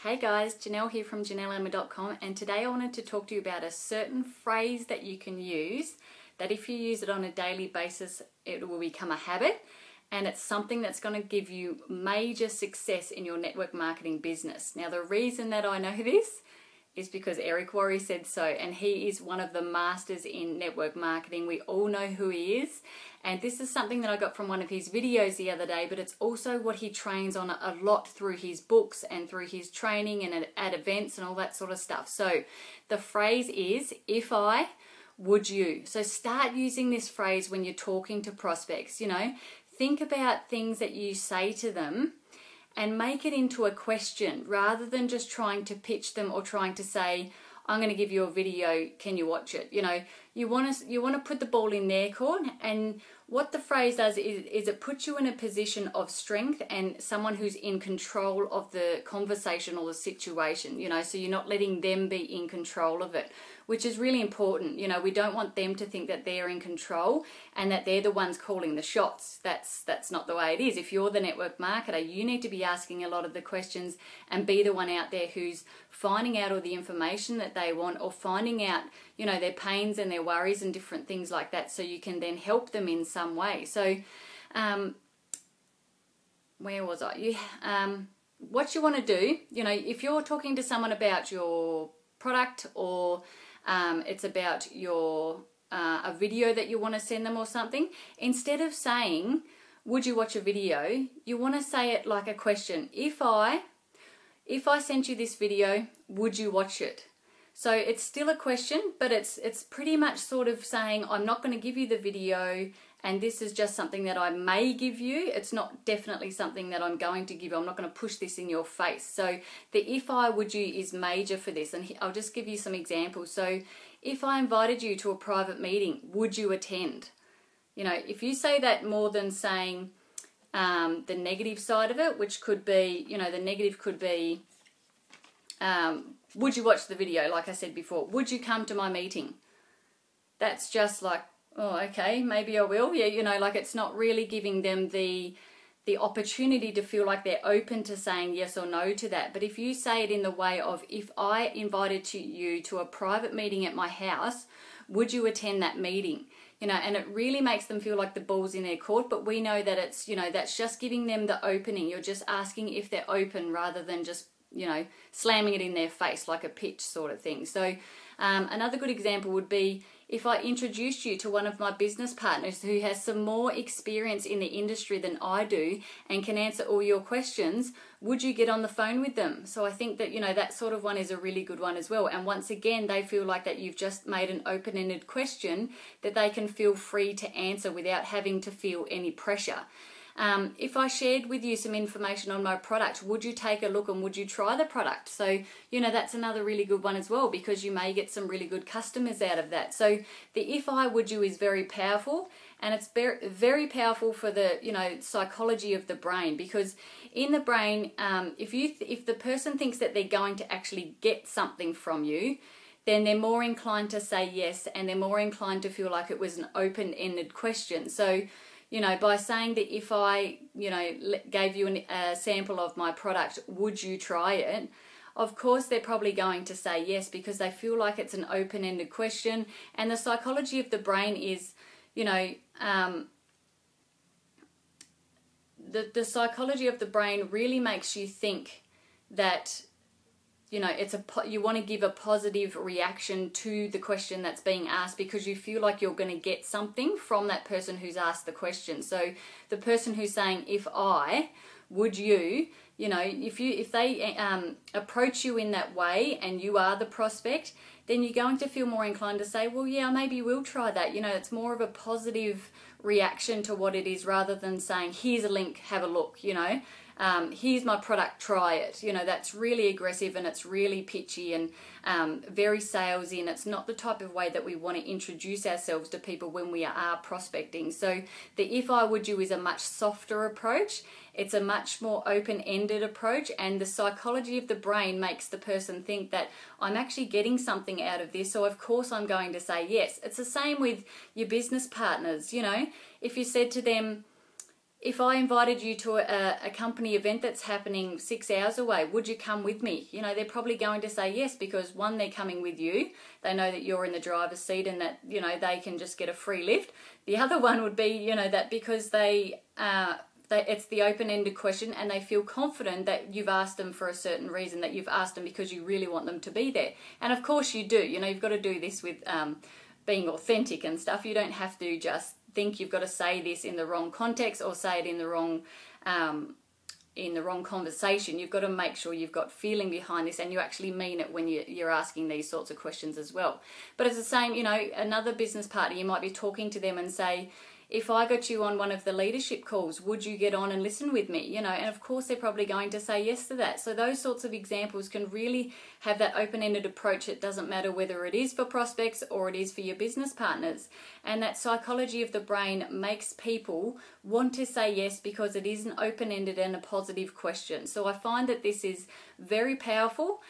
Hey guys, Janelle here from JanelleEmma.com, and today I wanted to talk to you about a certain phrase that you can use that if you use it on a daily basis it will become a habit, and it's something that's going to give you major success in your network marketing business. Now the reason that I know this is because Eric Worre said so, and he is one of the masters in network marketing. We all know who he is, and this is something that I got from one of his videos the other day, but it's also what he trains on a lot through his books and through his training and at events and all that sort of stuff. So the phrase is, if I, would you? So start using this phrase when you're talking to prospects. Think about things that you say to them and make it into a question rather than just trying to pitch them or trying to say, I'm going to give you a video, can you watch it? You want to put the ball in their court, and what the phrase does is it puts you in a position of strength and someone who's in control of the conversation or the situation, so you're not letting them be in control of it, which is really important. We don't want them to think that they're in control and that they're the ones calling the shots. That's not the way it is. If you're the network marketer, you need to be asking a lot of the questions and be the one out there who's finding out all the information that they want, or finding out, their pains and their worries and different things like that, so you can then help them in some way. So, where was I? What you want to do, if you're talking to someone about your product, or it's about your a video that you want to send them or something, instead of saying, would you watch a video, you want to say it like a question. If I sent you this video, would you watch it? So it's still a question, but it's pretty much sort of saying, I'm not going to give you the video, and this is just something that I may give you. It's not definitely something that I'm going to give you. I'm not going to push this in your face. So the if I, would you is major for this. And I'll just give you some examples. So if I invited you to a private meeting, would you attend? If you say that more than saying the negative side of it, which could be, the negative could be, would you watch the video, like I said before? Would you come to my meeting? That's just like, oh, okay, maybe I will. Yeah, like it's not really giving them the opportunity to feel like they're open to saying yes or no to that. But if you say it in the way of, if I invited you to a private meeting at my house, would you attend that meeting? And it really makes them feel like the ball's in their court, but we know that it's, that's just giving them the opening. You're just asking if they're open rather than just, slamming it in their face like a pitch sort of thing. So another good example would be, if I introduced you to one of my business partners who has some more experience in the industry than I do and can answer all your questions, would you get on the phone with them? So I think that, that sort of one is a really good one as well. And once again, they feel like that you've just made an open-ended question that they can feel free to answer without having to feel any pressure. If I shared with you some information on my product, would you take a look and would you try the product? So, that's another really good one as well, because you may get some really good customers out of that. So the if I, would you is very powerful, and it's very, very powerful for the, psychology of the brain, because in the brain, if the person thinks that they're going to actually get something from you, then they're more inclined to say yes, and they're more inclined to feel like it was an open-ended question. So, by saying that if I, gave you a sample of my product, would you try it? Of course, they're probably going to say yes, because they feel like it's an open-ended question. And the psychology of the brain is, the psychology of the brain really makes you think that, you want to give a positive reaction to the question that's being asked, because you feel like you're going to get something from that person who's asked the question. So the person who's saying, if I, would you, if they approach you in that way and you are the prospect, then you're going to feel more inclined to say, well, yeah, maybe we'll try that. It's more of a positive reaction to what it is, rather than saying, here's a link, have a look, here's my product, try it. That's really aggressive and it's really pitchy and very salesy, and it's not the type of way that we want to introduce ourselves to people when we are prospecting. So the if I, would you is a much softer approach. It's a much more open-ended approach, and the psychology of the brain makes the person think that I'm actually getting something out of this, so of course I'm going to say yes. It's the same with your business partners. If you said to them, if I invited you to a company event that's happening 6 hours away, would you come with me? You know, they're probably going to say yes, because one, they're coming with you. They know that you're in the driver's seat and that, you know, they can just get a free lift. The other one would be, you know, that because it's the open-ended question and they feel confident that you've asked them for a certain reason, that you've asked them because you really want them to be there. And of course you do. You know, you've got to do this with being authentic and stuff. You don't have to just think you've got to say this in the wrong context or say it in the wrong conversation. You've got to make sure you've got feeling behind this and you actually mean it when you're asking these sorts of questions as well. But it's the same, you know, another business partner, you might be talking to them and say, if I got you on one of the leadership calls, would you get on and listen with me? You know, and of course they're probably going to say yes to that. So those sorts of examples can really have that open-ended approach. It doesn't matter whether it is for prospects or it is for your business partners. And that psychology of the brain makes people want to say yes because it is an open-ended and a positive question. So I find that this is very powerful.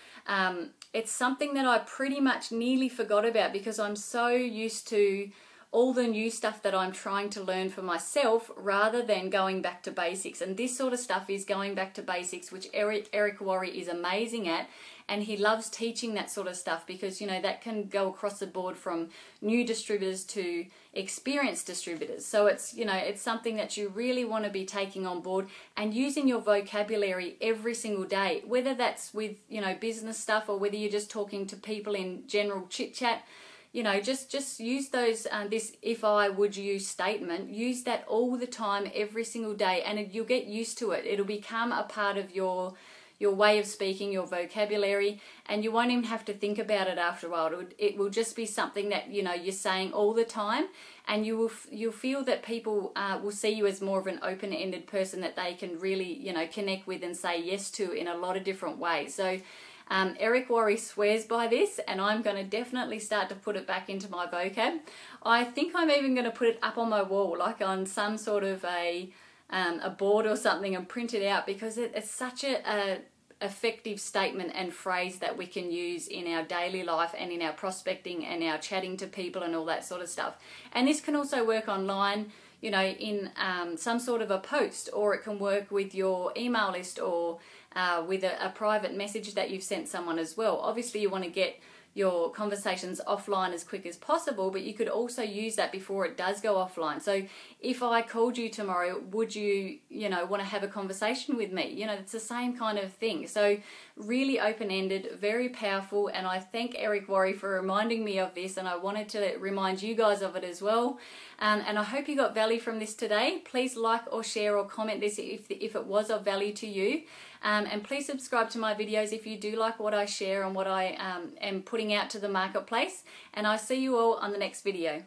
It's something that I pretty much nearly forgot about because I'm so used to all the new stuff that I'm trying to learn for myself rather than going back to basics. And this sort of stuff is going back to basics, which Eric Worre is amazing at. And he loves teaching that sort of stuff because, you know, that can go across the board from new distributors to experienced distributors. So it's, you know, it's something that you really want to be taking on board and using your vocabulary every single day, whether that's with, you know, business stuff or whether you're just talking to people in general chit chat. You know, just use those, this if I would you statement, use that all the time, every single day, and you'll get used to it. It'll become a part of your way of speaking, your vocabulary, and you won't even have to think about it after a while. It will just be something that, you know, you're saying all the time, and you'll feel that people will see you as more of an open-ended person that they can really, you know, connect with and say yes to in a lot of different ways. So Eric Worre swears by this, and I'm going to definitely start to put it back into my vocab. I think I'm even going to put it up on my wall, like on some sort of a board or something, and print it out because it's such a effective statement and phrase that we can use in our daily life and in our prospecting and our chatting to people and all that sort of stuff. And this can also work online, you know, in some sort of a post, or it can work with your email list or with a private message that you've sent someone as well. Obviously you want to get your conversations offline as quick as possible, but you could also use that before it does go offline. So if I called you tomorrow, would you, you know, want to have a conversation with me? You know, it's the same kind of thing. So really open-ended, very powerful, and I thank Eric Worre for reminding me of this, and I wanted to remind you guys of it as well. And I hope you got value from this today. Please like or share or comment this if it was of value to you. And please subscribe to my videos if you do like what I share and what I am putting out to the marketplace. And I see you all on the next video.